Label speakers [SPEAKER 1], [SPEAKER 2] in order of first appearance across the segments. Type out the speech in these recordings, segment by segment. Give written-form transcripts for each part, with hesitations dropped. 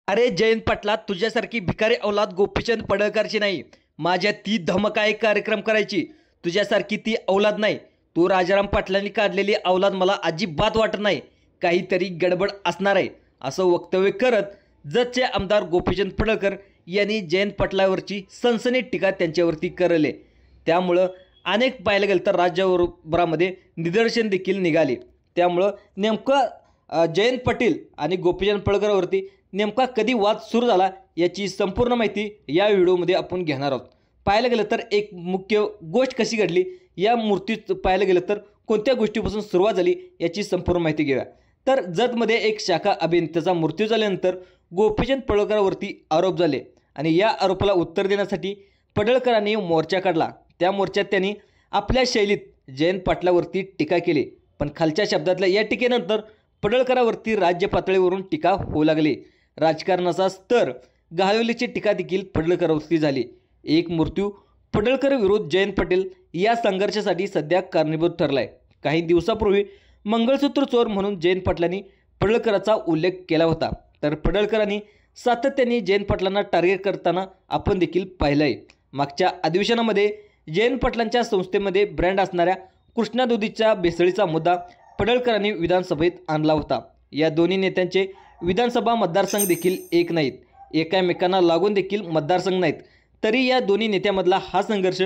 [SPEAKER 1] अरे जयंत पाटला, तुझ्यासारखी भिकारी औलाद गोपीचंद पडळकरची नाही. माझ्या ती धमक एक कार्यक्रम करायची. तुझ्यासारखी ती औलाद नाही. तू राजाराम पाटलांनी काढलेली औलाद मला अजिबात वाटत नाही. काहीतरी गडबड असणार आहे असं वक्तव्य करत जतचे आमदार गोपीचंद पडळकर यांनी जयंत पाटलावरची सनसनीत टीका त्यांच्यावरती करले. त्यामुळं अनेक पाहायला गेलं तर राज्यभरामध्ये निदर्शन देखील निघाले. त्यामुळं नेमकं जयंत पाटील आणि गोपीचंद पडळकरवरती नेमका कधी वाद सुरू झाला याची संपूर्ण माहिती या व्हिडिओमध्ये आपण घेणार आहोत. पाहायला गेलं तर एक मुख्य गोष्ट कशी घडली, या मूर्तीत पाहायला गेलं तर कोणत्या गोष्टीपासून सुरुवात झाली याची संपूर्ण माहिती घेऊया. तर जतमध्ये एक शाखा अभियंत्याचा मृत्यू झाल्यानंतर गोपीचंद पडळकरवरती आरोप झाले आणि या आरोपाला उत्तर देण्यासाठी पडळकरांनी मोर्चा काढला. त्या मोर्चात त्यांनी आपल्या शैलीत जयंत पाटलावरती टीका केली. पण खालच्या शब्दातल्या या टीकेनंतर पडळकरावरती राज्य पातळीवरून टीका होऊ लागली. राजकारणाचा स्तर घालवल्याची टीका देखील पडळकरवरती झाली. एक मृत्यू पडळकर विरुद्ध जयंत पाटील या संघर्षासाठी सध्या कारणीभूत ठरलाय. काही दिवसापूर्वी मंगळसूत्र चोर म्हणून जयंत पाटलांनी पडळकरांचा उल्लेख केला होता. तर पडळकरांनी सातत्याने जयंत पाटलांना टार्गेट करताना आपण देखील पाहिलंय. मागच्या अधिवेशनामध्ये जयंत पाटलांच्या संस्थेमध्ये ब्रँड असणाऱ्या कृष्णा दुधीच्या भेसळीचा मुद्दा पडळकरांनी विधानसभेत आणला होता. या दोन्ही नेत्यांचे विधानसभा मतदारसंघ देखील एक नाहीत, एकामेकांना लागून देखील मतदारसंघ नाहीत. तरी या दोन्ही नेत्यामधला हा संघर्ष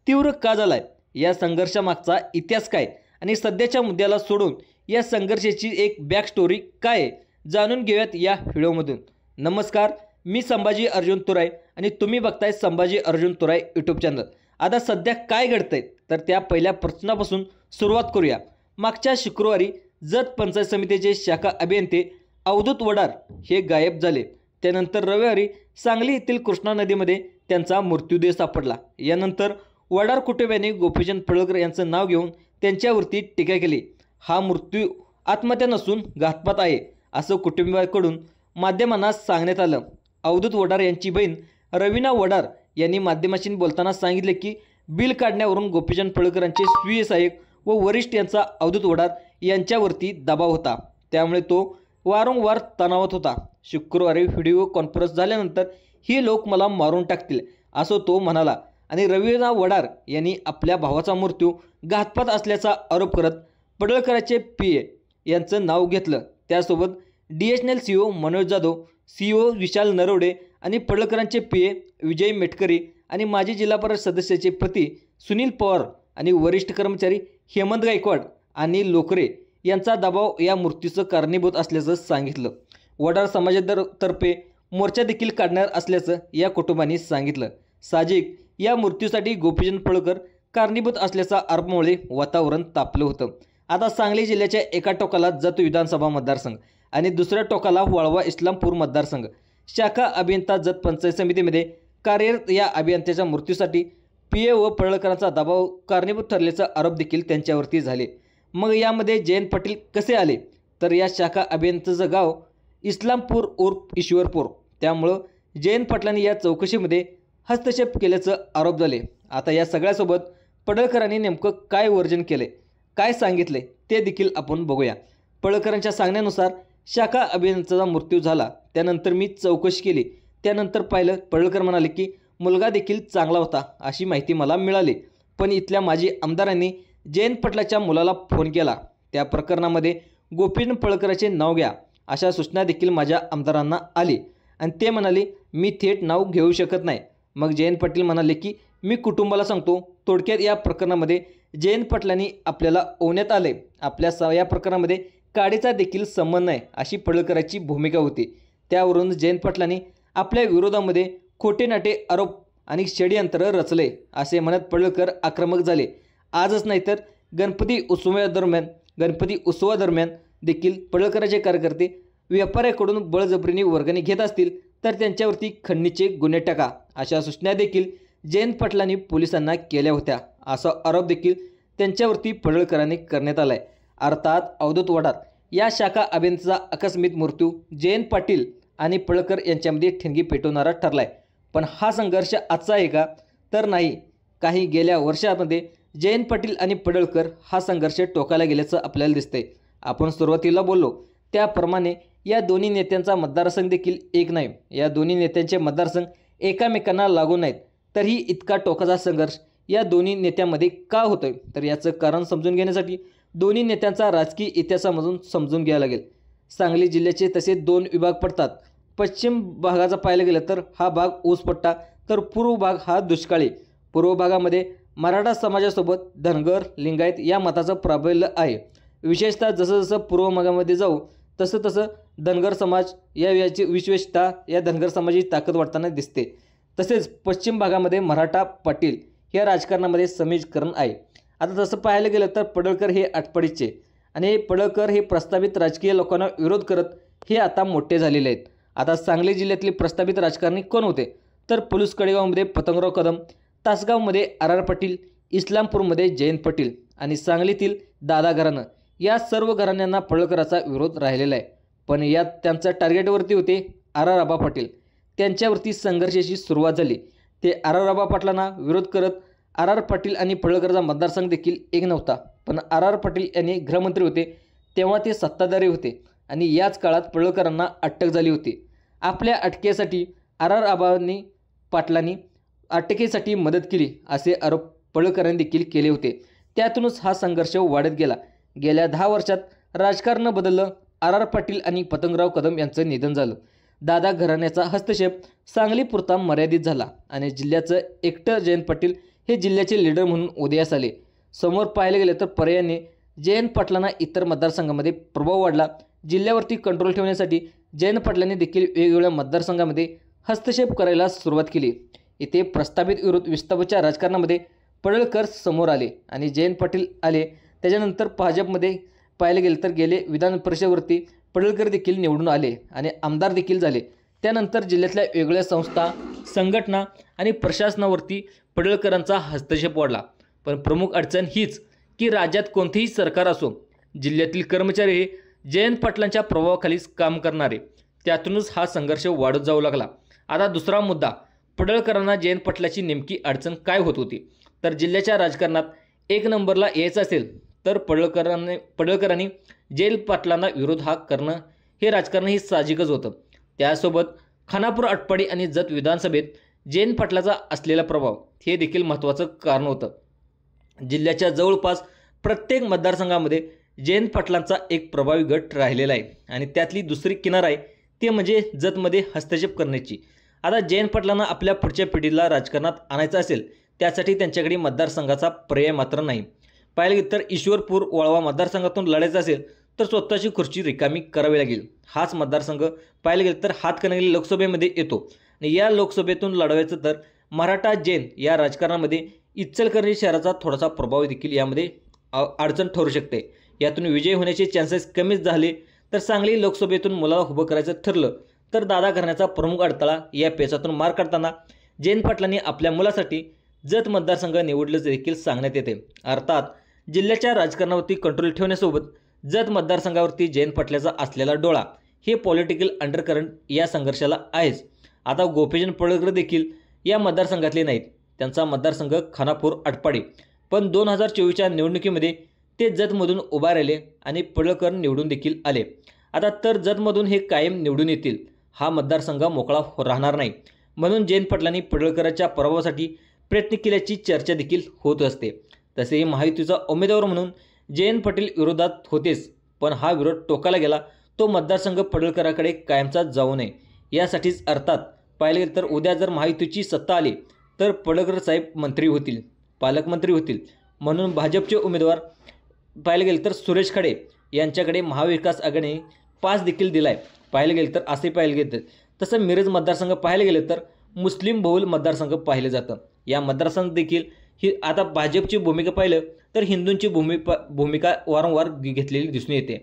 [SPEAKER 1] तीव्र का झालाय, या संघर्षामागचा इतिहास काय आणि सध्याच्या मुद्द्याला सोडून या संघर्षाची एक बॅक स्टोरी काय आहे, जाणून घेऊयात या व्हिडिओमधून. नमस्कार, मी संभाजी अर्जुन तुराय आणि तुम्ही बघताय संभाजी अर्जुन तुराय यूट्यूब चॅनल. आता सध्या काय घडतंय तर त्या पहिल्या प्रश्नापासून सुरुवात करूया. मागच्या शुक्रवारी जत पंचायत समितीचे शाखा अभियंते अवधूत वडार हे गायब झाले. त्यानंतर रविवारी सांगली येथील कृष्णा नदीमध्ये त्यांचा मृत्यूदेह सापडला. यानंतर वडार कुटुंबियांनी गोपीचंद पडळकर यांचं नाव घेऊन त्यांच्यावरती टीका केली. हा मृत्यू आत्महत्या नसून घातपात आहे असं कुटुंबियांकडून माध्यमांना सांगण्यात आलं. अवधूत वडार यांची बहीण रवीना वडार यांनी माध्यमांशी बोलताना सांगितले की बिल काढण्यावरून गोपीचंद पडळकरांचे स्वीय सहाय्यक व वरिष्ठ यांचा अवधूत वडार यांच्यावरती दबाव होता. त्यामुळे तो वारंवार तणावात होता. शुक्रवारी व्हिडिओ कॉन्फरन्स झाल्यानंतर ही लोक मला मारून टाकतील असं तो म्हणाला आणि रवीना वडार यांनी आपल्या भावाचा मृत्यू घातपात असल्याचा आरोप करत पडळकरांचे PA यांचं नाव घेतलं. त्यासोबत DHNL CEO Manoj Jadhav, CEO विशाल नरवडे आणि पडळकरांचे PA विजय मेटकरी आणि माजी जिल्हा परिषद सदस्याचे पती सुनील पवार आणि वरिष्ठ कर्मचारी हेमंत गायकवाड आणि लोकरे यांचा दबाव या मृत्यूचं कारणीभूत असल्याचं सांगितलं. वडार समाजातर्फे मोर्चा देखील काढणार असल्याचं या कुटुंबांनी सांगितलं. साहजिक या मृत्यूसाठी गोपीचंद पडळकर कारणीभूत असल्याच्या आरोपामुळे वातावरण तापलं होतं. आता सांगली जिल्ह्याच्या एका टोकाला जत विधानसभा मतदारसंघ आणि दुसऱ्या टोकाला वाळवा इस्लामपूर मतदारसंघ. शाखा अभियंता जत पंचायत समितीमध्ये कार्यरत या अभियंत्याच्या मृत्यूसाठी PA व पडळकरांचा दबाव कारणीभूत ठरल्याचा आरोप देखील त्यांच्यावरती झाले. मग यामध्ये जयंत पाटील कसे आले तर या शाखा अभियंत्याचं गाव इस्लामपूर उर्फ ईश्वरपूर. त्यामुळं जयंत पाटलांनी या चौकशीमध्ये हस्तक्षेप केल्याचं आरोप झाले. आता या सगळ्यासोबत पडळकरांनी नेमकं काय वर्जन केले, काय सांगितले ते देखील आपण बघूया. पडळकरांच्या सांगण्यानुसार शाखा अभियंत्याचा मृत्यू झाला, त्यानंतर मी चौकशी केली, त्यानंतर पाहिलं पडळकर म्हणाले की मुलगा देखील चांगला होता अशी माहिती मला मिळाली. पण इथल्या माजी आमदारांनी जयंत पाटलाच्या मुलाला फोन केला. त्या प्रकरणामध्ये गोपीचंद पडळकरांचे नाव घ्या अशा सूचना देखील माझ्या आमदारांना आली आणि ते म्हणाले मी थेट नाव घेऊ शकत नाही. मग जयंत पाटील म्हणाले की मी कुटुंबाला सांगतो. थोडक्यात या प्रकरणामध्ये जयंत पाटलांनी आपल्याला ओवण्यात आले, आपल्या या प्रकरणामध्ये काडीचा देखील संबंध नाही अशी पडळकरांची भूमिका होती. त्यावरून जयंत पाटलांनी आपल्या विरोधामध्ये खोटे नाटे आरोप आणि षडयंत्र रचले असे म्हणत पडळकर आक्रमक झाले. आजच नाही तर गणपती उत्सवादरम्यान देखील पडळकरांचे कार्यकर्ते व्यापाऱ्याकडून बळजबरीने वर्गणी घेत असतील तर त्यांच्यावरती खंडणीचे गुन्हे टाका अशा सूचना देखील जयंत पाटलांनी पोलिसांना केल्या होत्या. असा आरोप देखील त्यांच्यावरती पडळकरांनी करण्यात आलाय. अर्थात अवधूत वडार या शाखा अभियंत्याचा आकस्मिक मृत्यू जयंत पाटील आणि पडळकर यांच्यामध्ये ठिणगी पेटवणारा ठरलाय. पण हा संघर्ष आजचा आहे का तर नाही. काही गेल्या वर्षामध्ये जयंत पाटील आणि पडळकर हा संघर्ष टोकाला गेल्याचं आपल्याला दिसतंय. आपण सुरुवातीला बोललो त्याप्रमाणे या दोन्ही नेत्यांचा मतदारसंघ देखील एक नाही. या दोन्ही नेत्यांचे मतदारसंघ एकामेकांना लागून नाहीत. तरीही इतका टोकाचा संघर्ष या दोन्ही नेत्यांमध्ये का होतोय? तर याचं कारण समजून घेण्यासाठी दोन्ही नेत्यांचा राजकीय इतिहासामधून समजून घ्यायला लागेल. सांगली जिल्ह्याचे तसे 2 विभाग पडतात. पश्चिम भागाचा पाहायला गेलं तर हा भाग ऊसपट्टा, तर पूर्व भाग हा दुष्काळी. पूर्व भागामध्ये मराठा समाजासोबत धनगर, लिंगायत या मताचं प्राबल्य आहे. विशेषतः जसं जसं पूर्व भागामध्ये जाऊ तसं तसं धनगर समाज याची विशेषतः या धनगर समाजाची ताकद वाढताना दिसते. तसेच पश्चिम भागामध्ये मराठा, पाटील या राजकारणामध्ये समीकरण आहे. आता तसं पाहायला गेलं तर पडळकर हे आटपाडीचे आणि पडळकर हे प्रस्तावित राजकीय लोकांना विरोध करत हे आता मोठे झालेले आहेत. आता सांगली जिल्ह्यातले प्रस्तावित राजकारणी कोण होते? तर पुलूस कडेगावमध्ये पतंगराव कदम, तासगावमध्ये आर पाटील, इस्लामपूरमध्ये जयंत पाटील आणि सांगलीतील दादा घराणं या सर्व घराण्यांना पडळकरांचा विरोध राहिलेला आहे. पण यात त्यांच्या टार्गेटवरती होते आबा पाटील. त्यांच्यावरती संघर्षाची सुरुवात झाली. ते आबा पाटलांना विरोध करत पाटील आणि पडळकरचा मतदारसंघ देखील एक नव्हता. पण पाटील यांनी गृहमंत्री होते तेव्हा ते सत्ताधारी होते आणि याच काळात पडळकरांना अटक झाली होती. आपल्या अटकेसाठी आबांनी पाटलांनी अटकेसाठी मदत केली असे आरोप पडळकरांनी देखील केले होते. त्यातूनच हा संघर्ष वाढत गेला. गेल्या 10 वर्षात राजकारण बदललं. पाटील आणि पतंगराव कदम यांचं निधन झालं. दादा घराण्याचा हस्तक्षेप सांगलीपुरता मर्यादित झाला आणि जिल्ह्याचं एकटं जयंत पाटील हे जिल्ह्याचे लीडर म्हणून उदयास आले. समोर पाहायला गेलं तर पर्यायाने जयंत पाटलांना इतर मतदारसंघामध्ये प्रभाव वाढला. जिल्ह्यावरती कंट्रोल ठेवण्यासाठी जयंत पाटलांनी देखील वेगवेगळ्या मतदारसंघामध्ये हस्तक्षेप करायला सुरुवात केली. इथे प्रस्तावित विरोध विस्थापच्या राजकारणामध्ये पडळकर समोर आले आणि जयंत पाटील आले. त्याच्यानंतर भाजपमध्ये पाहायला गेलं तर गेले विधान परिषदेवरती पडळकर देखील निवडून आले आणि आमदार देखील झाले. त्यानंतर जिल्ह्यातल्या वेगवेगळ्या संस्था, संघटना आणि प्रशासनावरती पडळकरांचा हस्तक्षेप वाढला. पण प्रमुख अडचण हीच की राज्यात कोणतेही सरकार असो, जिल्ह्यातील कर्मचारी हे जयंत पाटलांच्या प्रभावाखालीच काम करणारे. त्यातूनच हा संघर्ष वाढत जाऊ लागला. आता दुसरा मुद्दा, पडळकरांना जयंत पाटलाची नेमकी अडचण काय होत होती? तर जिल्ह्याच्या राजकारणात 1 नंबरला यायचं असेल तर पडळकरांनी जयंत पाटलांना विरोध करणं हे राजकारण ही साहजिकच होतं. त्यासोबत खानापूर, आटपाडी आणि जत विधानसभेत जयंत पाटलाचा असलेला प्रभाव हे देखील महत्त्वाचं कारण होतं. जिल्ह्याच्या जवळपास प्रत्येक मतदारसंघामध्ये जयंत पाटलांचा एक प्रभावी गट राहिलेला आहे आणि त्यातली दुसरी किनार आहे ते म्हणजे जतमध्ये हस्तक्षेप करण्याची. आता जयंत पाटलांना आपल्या पुढच्या पिढीला राजकारणात आणायचं असेल त्यासाठी त्यांच्याकडे मतदारसंघाचा पर्याय मात्र नाही. पाहायला गेलं तर ईश्वरपूर, वाळवा मतदारसंघातून लढायचं असेल तर स्वतःची खुर्ची रिकामी करावी लागेल. हाच मतदारसंघ पाहायला गेलं तर हातकणंगले लोकसभेमध्ये येतो आणि या लोकसभेतून लढवायचं तर मराठा जैन या राजकारणामध्ये इचलकरंजी शहराचा थोडासा प्रभाव देखील यामध्ये अडचण ठरू शकते. यातून विजय होण्याचे चान्सेस कमीच झाले तर सांगली लोकसभेतून मुलाला उभं करायचं ठरलं तर दादा घराण्याचा प्रमुख अडथळा या पेचातून मार काढताना जयंत पाटलांनी आपल्या मुलासाठी जत मतदारसंघ निवडलं देखील सांगण्यात येते. अर्थात जिल्ह्याच्या राजकारणावरती कंट्रोल ठेवण्यासोबत जत मतदारसंघावरती जयंत पाटलाचा असलेला डोळा हे पॉलिटिकल अंडरकरंट या संघर्षाला आहेच. आता गोपीचंद पडळकर देखील या मतदारसंघातले नाहीत. त्यांचा मतदारसंघ खानापूर, आटपाडी. पण 2024च्या निवडणुकीमध्ये ते जतमधून उभा राहिले आणि पडळकर निवडून देखील आले. आता तर जतमधून हे कायम निवडून येतील. हा मतदारसंघ मोकळा राहणार नाही. म्हणून जयंत पाटलांनी पडळकरांच्या पराभवासाठी प्रयत्न केल्याची चर्चा देखील होत असते. तसेही महायुतीचा उमेदवार म्हणून जयंत पाटील विरोधात होतेच, पण हा विरोध टोकाला गेला. तो मतदारसंघ पडळकरांकडे कायमचा जाऊ नये यासाठीच. अर्थात पाहिलं गेलं तर उद्या जर महायुतीची सत्ता आली तर पडळकर साहेब मंत्री होतील, पालकमंत्री होतील. म्हणून भाजपचे उमेदवार पाहिलं गेलं तर सुरेश खाडे यांच्याकडे महाविकास आघाडीने पास देखील दिला आहे. पाहिलं गेलं तर असे पाहिलं गेलं तसं मिरज मतदारसंघ पाहायला गेलं तर मुस्लिम बहुल मतदारसंघ पाहिलं जातं. या मतदारसंघ देखील ही आता भाजपची भूमिका पाहिलं तर हिंदूंची भूमिका वारंवार घेतलेली दिसून येते.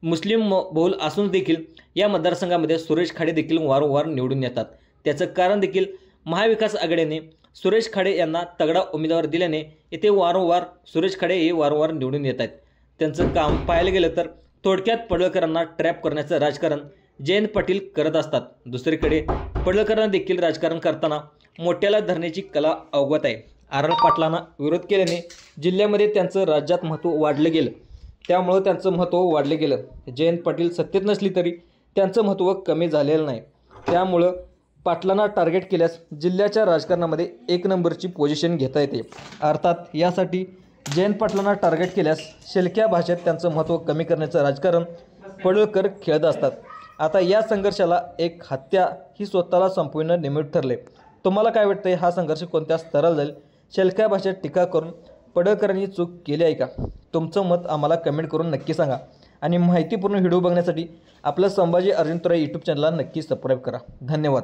[SPEAKER 1] मुस्लिम बहुल असून देखील या मतदारसंघामध्ये सुरेश खाडे देखील वारंवार निवडून येतात. त्याचं कारण देखील महाविकास आघाडीने सुरेश खाडे यांना तगडा उमेदवार दिल्याने येथे वारंवार सुरेश खाडे हे वारंवार निवडून येत आहेत. त्यांचं काम पाहायला गेलं तर थोडक्यात पडळकरांना ट्रॅप करण्याचं राजकारण जयंत पाटील करत असतात. दुसरीकडे पडळकरांना देखील राजकारण करताना मोठ्याला धरण्याची कला अवगत आहे. पाटलांना विरोध केल्याने जिल्ह्यामध्ये त्यांचं राज्यात महत्त्व वाढलं गेलं. त्यामुळं त्यांचं महत्त्व वाढलं गेलं. जयंत पाटील सत्तेत नसली तरी त्यांचं महत्त्व कमी झालेलं नाही. त्यामुळं पाटलांना टार्गेट केल्यास जिल्ह्याच्या राजकारणामध्ये 1 नंबरची पोझिशन घेता येते. अर्थात यासाठी जयंत पाटलांना टार्गेट केल्यास शेलक्या भाषेत त्यांचं महत्त्व कमी करण्याचं राजकारण पडळकर खेळत असतात. आता या संघर्षाला एक हत्या ही स्वतःला संपविणं निमित्त ठरले. तुम्हाला काय वाटतंय, हा संघर्ष कोणत्या स्तराला जाईल? शेलक्या भाषेत टीका करून पडळकरांनी चूक केली आहे का? तुमचं मत आम्हाला कमेंट करून नक्की सांगा. आणि माहितीपूर्ण व्हिडिओ बघण्यासाठी आपलं संभाजी अर्जुन तुरा यूट्यूब चॅनलला नक्की सबस्क्राईब करा. धन्यवाद.